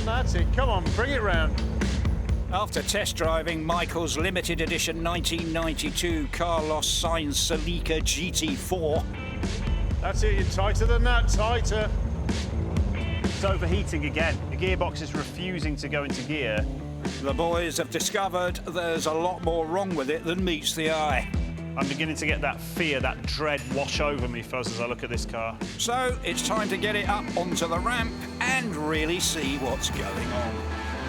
That's it. Come on, bring it round. After test driving Michael's limited edition 1992 Carlos Sainz Celica GT4. That's it, you're tighter than that, tighter. It's overheating again. The gearbox is refusing to go into gear. The boys have discovered there's a lot more wrong with it than meets the eye. I'm beginning to get that fear, that dread wash over me, Fuzz, as I look at this car. So it's time to get it up onto the ramp and really see what's going on.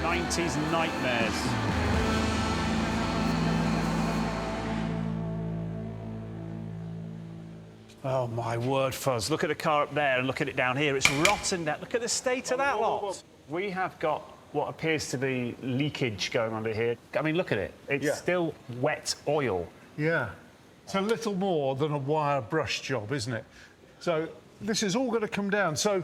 90s nightmares. Oh, my word, Fuzz. Look at the car up there and look at it down here. It's rotten down. Look at the state of that lot. We have got what appears to be leakage going on here. I mean, look at it. It's still wet oil. Yeah. It's a little more than a wire brush job, isn't it? So this is all going to come down. So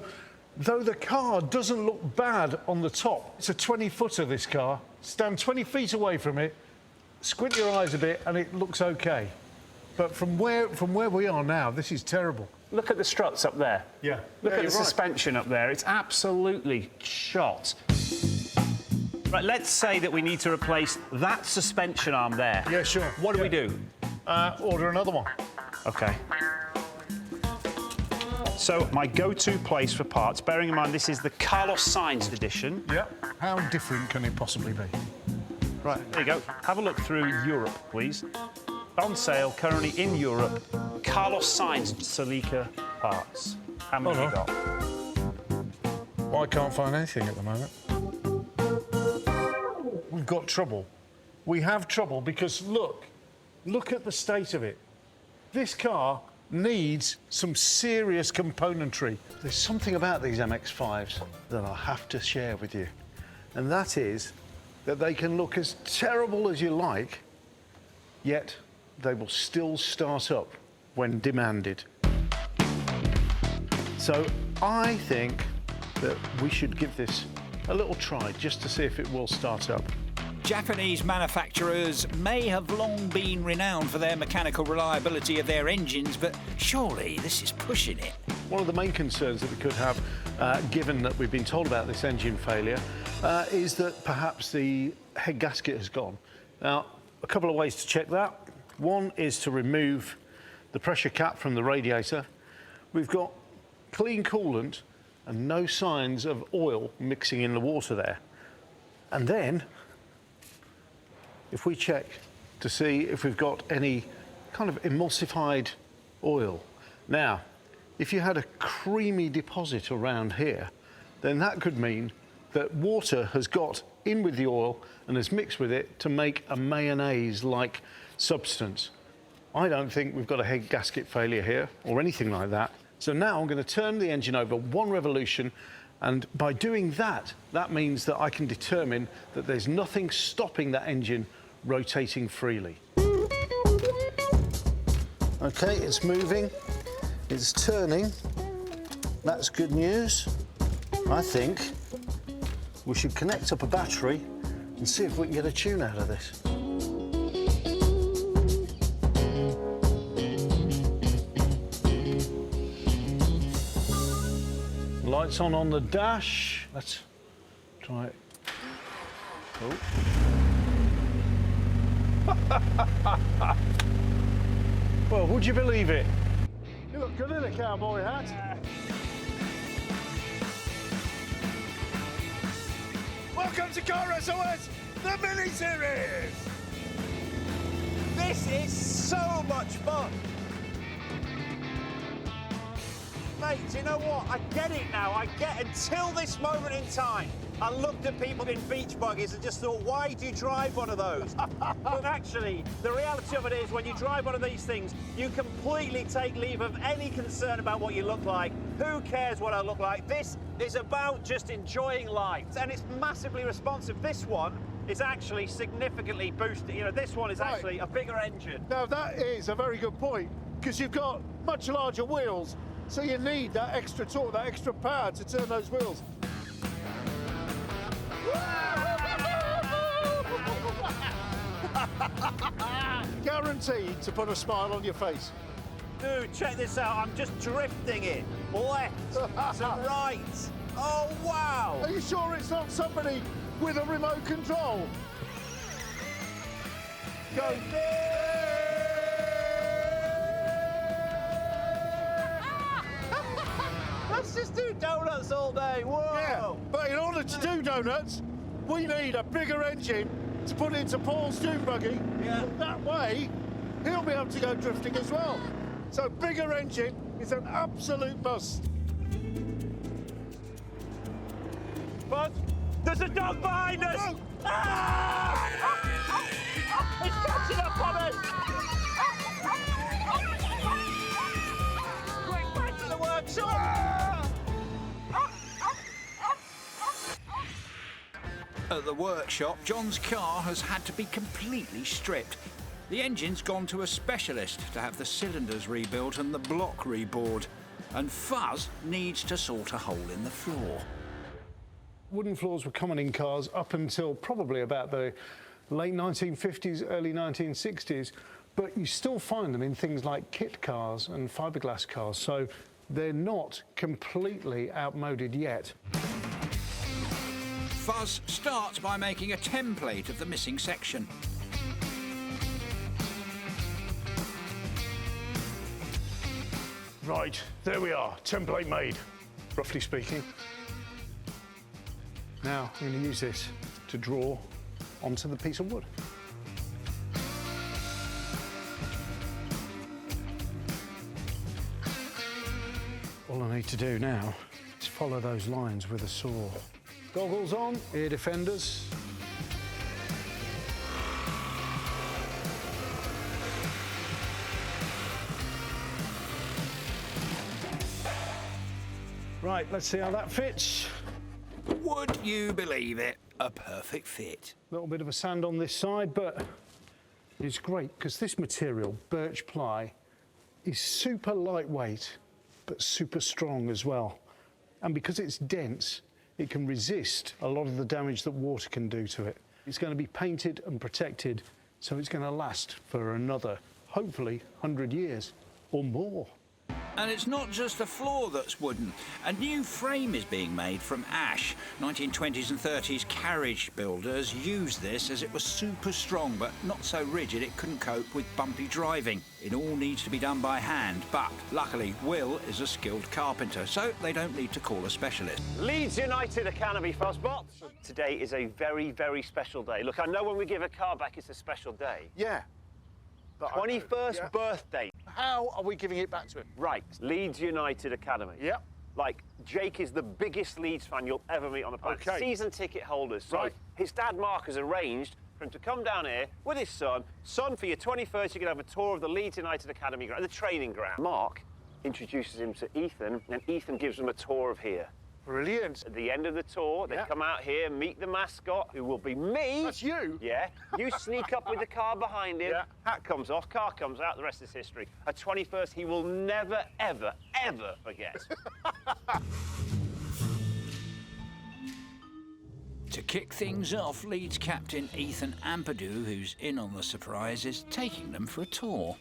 though the car doesn't look bad on the top, it's a 20-footer, this car. Stand 20 feet away from it, squint your eyes a bit, and it looks OK. But from where we are now, this is terrible. Look at the struts up there. Yeah. Look at the suspension up there. It's absolutely shot. Right, let's say that we need to replace that suspension arm there. Yeah, sure. What do we do? Order another one. OK. So, my go-to place for parts, bearing in mind this is the Carlos Sainz edition. Yeah. How different can it possibly be? Right, there you go. Have a look through Europe, please. On sale, currently in Europe, Carlos Sainz Celica parts. How many have you got? Well, I can't find anything at the moment. We've got trouble. We have trouble because, look at the state of it. This car needs some serious componentry. There's something about these MX-5s that I have to share with you, and that is that they can look as terrible as you like, yet they will still start up when demanded. So I think that we should give this a little try just to see if it will start up. Japanese manufacturers may have long been renowned for their mechanical reliability of their engines, but surely this is pushing it. One of the main concerns that we could have, given that we've been told about this engine failure, is that perhaps the head gasket has gone. Now, a couple of ways to check that. One is to remove the pressure cap from the radiator. We've got clean coolant and no signs of oil mixing in the water there. And then, if we check to see if we've got any kind of emulsified oil. Now, if you had a creamy deposit around here, then that could mean that water has got in with the oil and has mixed with it to make a mayonnaise-like substance. I don't think we've got a head gasket failure here or anything like that. So now I'm going to turn the engine over 1 revolution, and by doing that, that means that I can determine that there's nothing stopping that engine rotating freely. OK, it's moving, it's turning. That's good news. I think we should connect up a battery and see if we can get a tune out of this. Lights on the dash. Let's try it. Oh. Well, would you believe it? You look good in a cowboy hat. Welcome to Car S.O.S, the mini-series! This is so much fun! Mate, do you know what? I get it now. Until this moment in time, I looked at people in beach buggies and just thought, why do you drive one of those? But actually, the reality of it is, when you drive one of these things, you completely take leave of any concern about what you look like. Who cares what I look like? This is about just enjoying life. And it's massively responsive. This one is actually significantly boosted. You know, this one is actually a bigger engine. Now, that is a very good point, because you've got much larger wheels, so you need that extra torque, that extra power to turn those wheels. Guaranteed to put a smile on your face. Dude, check this out. I'm just drifting it left to right. Oh, wow. Are you you sure it's not somebody with a remote control? Go. Let's just do donuts all day. Whoa! Yeah, but in order to do donuts, we need a bigger engine to put into Paul's dune buggy. Yeah. That way, he'll be able to go drifting as well. So bigger engine is an absolute must. But there's a dog behind us! Oh. Ah! It's catching up on us! Quick, back to the workshop! At the workshop, John's car has had to be completely stripped. The engine's gone to a specialist to have the cylinders rebuilt and the block rebored. And Fuzz needs to sort a hole in the floor. Wooden floors were common in cars up until probably about the late 1950s, early 1960s, but you still find them in things like kit cars and fiberglass cars, so they're not completely outmoded yet. Fuzz starts by making a template of the missing section. Right, there we are, template made, roughly speaking. Now I'm going to use this to draw onto the piece of wood. All I need to do now is follow those lines with a saw. Goggles on, ear defenders. Right, let's see how that fits. Would you believe it? A perfect fit. A little bit of a sand on this side, but it's great because this material, birch ply, is super lightweight, but super strong as well. And because it's dense, it can resist a lot of the damage that water can do to it. It's going to be painted and protected, so it's going to last for another, hopefully, 100 years or more. And it's not just the floor that's wooden. A new frame is being made from ash. 1920s and 30s carriage builders used this as it was super strong, but not so rigid it couldn't cope with bumpy driving. It all needs to be done by hand, but luckily Will is a skilled carpenter, so they don't need to call a specialist. Leeds United Academy, Fuzzbots. Today is a very, very special day. Look, I know when we give a car back, it's a special day. Yeah. 21st birthday. How are we giving it back to him? Right, Leeds United Academy. Yep. Like, Jake is the biggest Leeds fan you'll ever meet on the planet. Okay. Season ticket holders. So Right. his dad, Mark, has arranged for him to come down here with his son. Son, for your 21st, you're going to have a tour of the Leeds United Academy ground, the training ground. Mark introduces him to Ethan, and Ethan gives him a tour of here. Brilliant. At the end of the tour, they Yeah. come out here, meet the mascot, who will be me. That's you? Yeah. You sneak up with the car behind him. Yeah. Hat comes off, car comes out, the rest is history. A 21st he will never, ever, ever forget. To kick things off, Leeds captain Ethan Ampadu, who's in on the surprise, is taking them for a tour.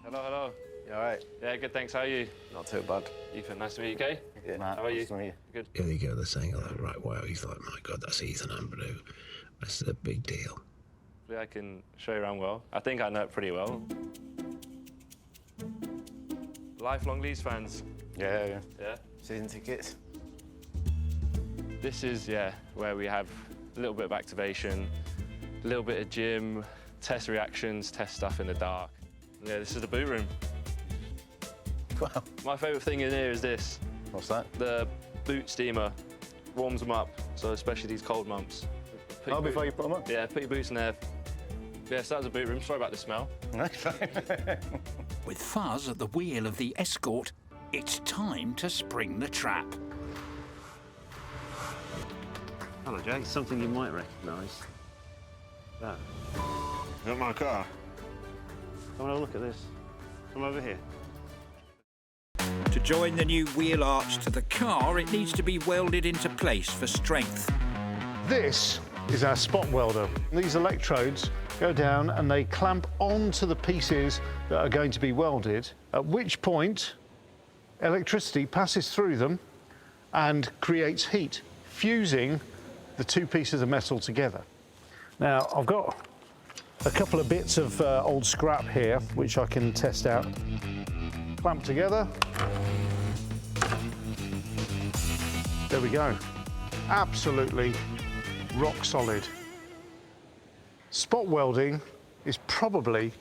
Hello, hello. You all right? Yeah, good, thanks. How are you? Not too bad. Ethan, nice to meet you, okay? Yeah. How are you? Nice to meet you. Good. Here they go, they're saying, oh, right, wow, he's like, my God, that's Ethan Ampadu. That's a big deal. Hopefully I can show you around well. I think I know it pretty well. Lifelong Leeds fans. Yeah. Yeah? Season tickets. This is, where we have a little bit of activation, a little bit of gym, test reactions, test stuff in the dark. Yeah, this is the boot room. Wow. My favourite thing in here is this. What's that? The boot steamer warms them up, so especially these cold months. Put your Before boot- you put them on? Yeah, put your boots in there. Yeah, so that was the boot room. Sorry about the smell. With Fuzz at the wheel of the Escort, it's time to spring the trap. Hello, Jake. Something you might recognise. That. Not my car. Come and have a look at this. Come over here. To join the new wheel arch to the car, it needs to be welded into place for strength. This is our spot welder. These electrodes go down and they clamp onto the pieces that are going to be welded, at which point electricity passes through them and creates heat. fusing the two pieces of metal together. Now, I've got a couple of bits of old scrap here, which I can test out. Clamp together. There we go. Absolutely rock solid. Spot welding is probably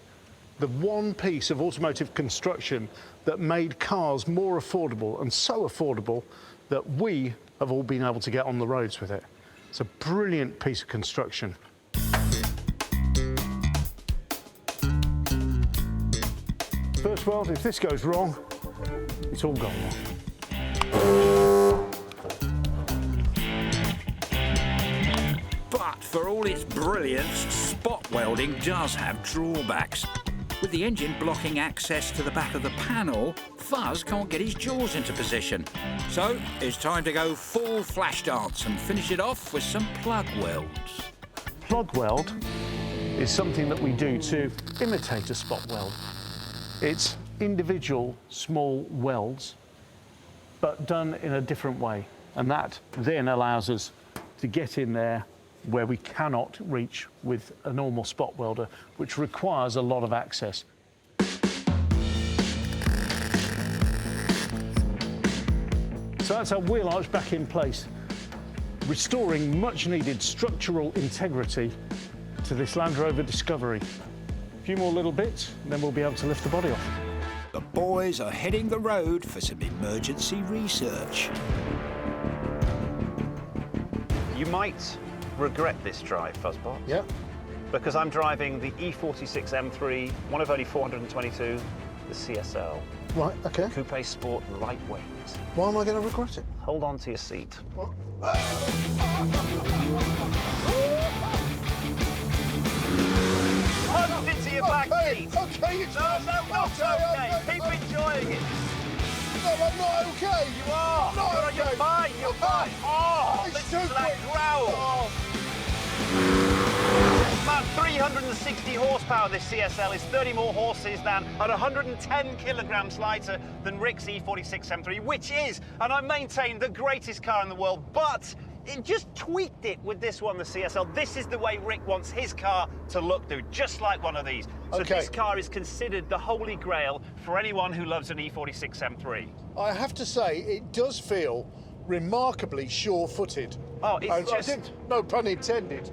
the one piece of automotive construction that made cars more affordable, and so affordable that we have all been able to get on the roads with it. It's a brilliant piece of construction. First weld, if this goes wrong, it's all gone wrong. But for all its brilliance, spot welding does have drawbacks. With the engine blocking access to the back of the panel, Fuzz can't get his jaws into position. So it's time to go full flash dance and finish it off with some plug welds. Plug weld is something that we do to imitate a spot weld. It's individual small welds, but done in a different way. And that then allows us to get in there where we cannot reach with a normal spot welder, which requires a lot of access. So that's our wheel arch back in place, restoring much needed structural integrity to this Land Rover Discovery. A few more little bits, and then we'll be able to lift the body off. The boys are heading the road for some emergency research. You might regret this drive, Fuzzbot. Yeah. Because I'm driving the E46 M3, one of only 422, the CSL. Right, okay. Coupe Sport lightweight. Why am I going to regret it? Hold on to your seat. Hold into your back seat. Okay, it's No, not okay. Keep enjoying it. No, I'm not okay. You are. You're fine. You're fine. Oh, listen to that growl. About 360 horsepower, this CSL is 30 more horses than and 110 kilograms lighter than Rick's E46 M3, which is, and I maintain, the greatest car in the world, but it just tweaked it with this one, the CSL. This is the way Rick wants his car to look, dude, just like one of these. So this car is considered the holy grail for anyone who loves an E46 M3. I have to say, it does feel remarkably sure-footed. Oh, it's just... No pun intended.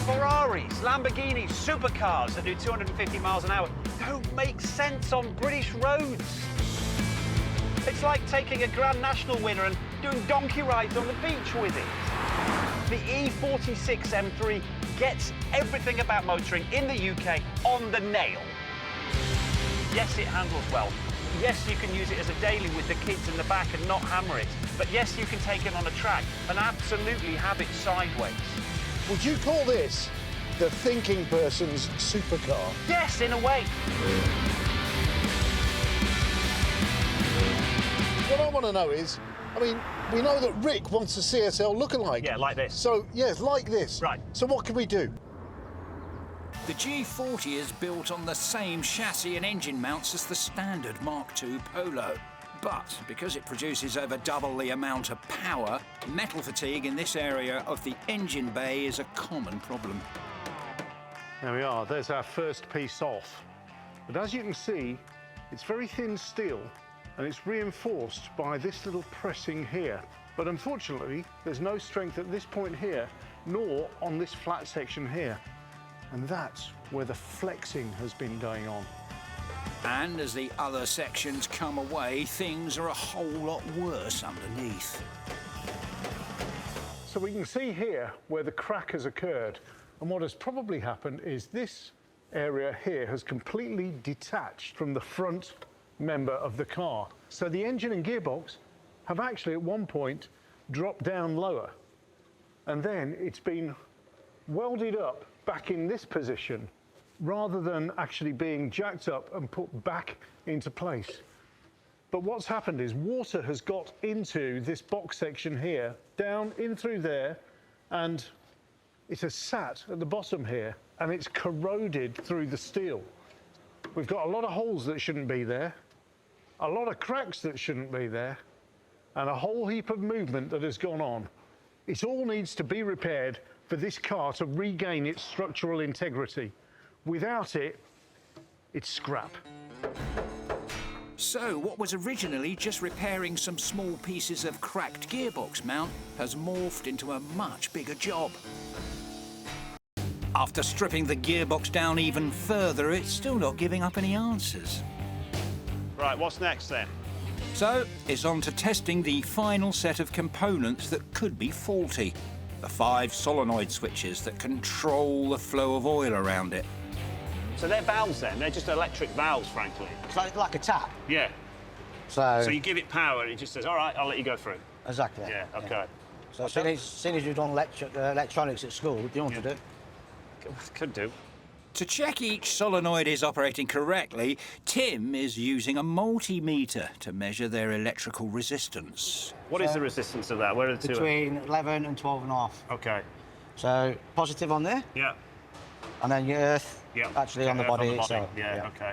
Ferraris, Lamborghinis, supercars that do 250 miles an hour don't make sense on British roads. It's like taking a Grand National winner and doing donkey rides on the beach with it. The E46 M3 gets everything about motoring in the UK on the nail. Yes, it handles well. Yes, you can use it as a daily with the kids in the back and not hammer it. But yes, you can take it on a track and absolutely have it sideways. Would you call this the thinking person's supercar? Yes, in a way. What I want to know is, I mean, we know that Rick wants a CSL lookalike. Yeah, like this. So, yes, like this. Right. So what can we do? The G40 is built on the same chassis and engine mounts as the standard Mark II Polo. But because it produces over double the amount of power, metal fatigue in this area of the engine bay is a common problem. There we are, there's our first piece off. But as you can see, it's very thin steel and it's reinforced by this little pressing here. But unfortunately, there's no strength at this point here, nor on this flat section here. And that's where the flexing has been going on. And as the other sections come away, things are a whole lot worse underneath. So we can see here where the crack has occurred. And what has probably happened is this area here has completely detached from the front member of the car. So the engine and gearbox have actually at one point dropped down lower. And then it's been welded up back in this position rather than actually being jacked up and put back into place. But what's happened is water has got into this box section here, down in through there, and it has sat at the bottom here, and it's corroded through the steel. We've got a lot of holes that shouldn't be there, a lot of cracks that shouldn't be there, and a whole heap of movement that has gone on. It all needs to be repaired for this car to regain its structural integrity. Without it, it's scrap. So, what was originally just repairing some small pieces of cracked gearbox mount has morphed into a much bigger job. After stripping the gearbox down even further, it's still not giving up any answers. Right, what's next then? So, it's on to testing the final set of components that could be faulty. The 5 solenoid switches that control the flow of oil around it. So they're valves then? They're just electric valves, frankly? It's like a tap. Yeah. So you give it power and it just says, all right, I'll let you go through. Exactly. Yeah, OK. Yeah. So as soon as you've done electronics at school, what do you want to do? Could do. To check each solenoid is operating correctly, Tim is using a multimeter to measure their electrical resistance. What is the resistance of that? Where are the two? Between 11 and 12.5. OK. So positive on there, Yeah. and then your earth actually on the body itself. Yeah, OK.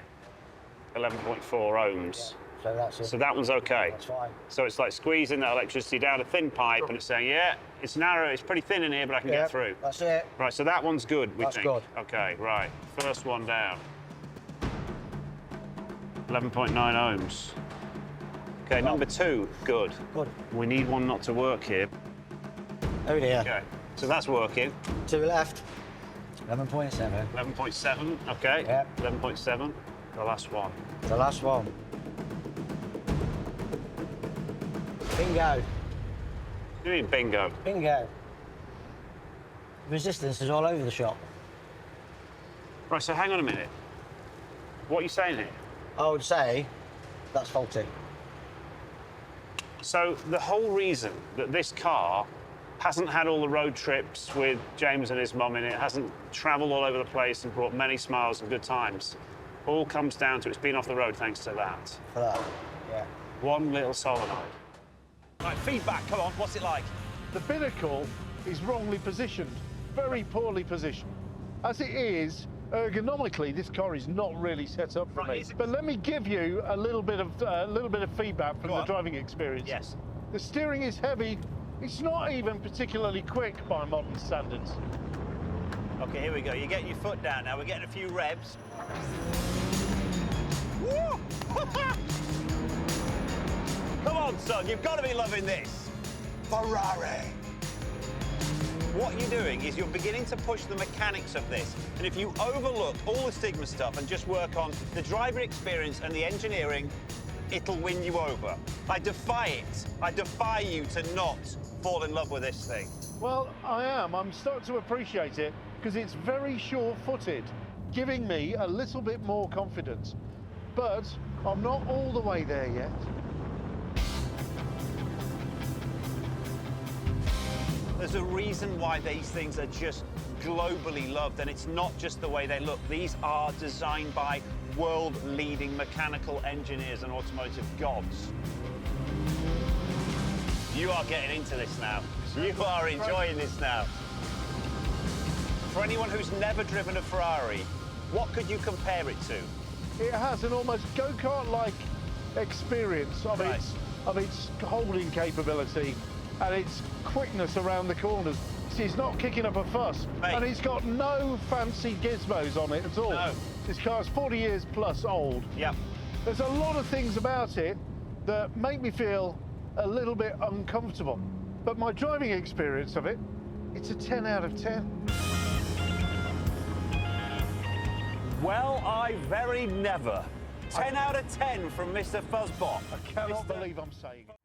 11.4 ohms. So that's it. So that one's OK. That's fine. So it's like squeezing that electricity down a thin pipe and it's saying, yeah, it's narrow, it's pretty thin in here, but I can get through. That's it. Right, so that one's good, we That's think. good. OK, right. First one down. 11.9 ohms. OK, number 2, good. Good. We need one not to work here. Over here. OK, so that's working. To the left. 11.7. 11.7, OK. Yep. 11.7, the last one. The last one. Bingo. What do you mean, bingo? Bingo. Resistance is all over the shop. Right, so hang on a minute. What are you saying here? I would say that's faulty. So the whole reason that this car hasn't had all the road trips with James and his mum in it, hasn't travelled all over the place and brought many smiles and good times, all comes down to it's been off the road thanks to that. For that, yeah. One little solenoid. Right, feedback, come on, what's it like? The binnacle is wrongly positioned, very poorly positioned. As it is, ergonomically, this car is not really set up for me. But let me give you a little bit of feedback from the driving experience. Yes. The steering is heavy. It's not even particularly quick by modern standards. OK, here we go. You're getting your foot down now. We're getting a few revs. Woo! Come on, son. You've got to be loving this. Ferrari. What you're doing is you're beginning to push the mechanics of this. And if you overlook all the stigma stuff and just work on the driver experience and the engineering, it'll win you over. I defy it. I defy you to not fall in love with this thing. Well, I am. I'm starting to appreciate it because it's very sure-footed, giving me a little bit more confidence. But I'm not all the way there yet. There's a reason why these things are just globally loved, and it's not just the way they look. These are designed by world-leading mechanical engineers and automotive gods. You are getting into this now. You are enjoying this now. For anyone who's never driven a Ferrari, what could you compare it to? It has an almost go-kart-like experience of its holding capability and its quickness around the corners. It's not kicking up a fuss. Mate. And it's got no fancy gizmos on it at all. No. This car's 40 years plus old. Yep. There's a lot of things about it that make me feel a little bit uncomfortable. But my driving experience of it, it's a 10 out of 10. Well, I very never. 10 out of 10 from Mr. Fuzzbot. I cannot believe I'm saying it.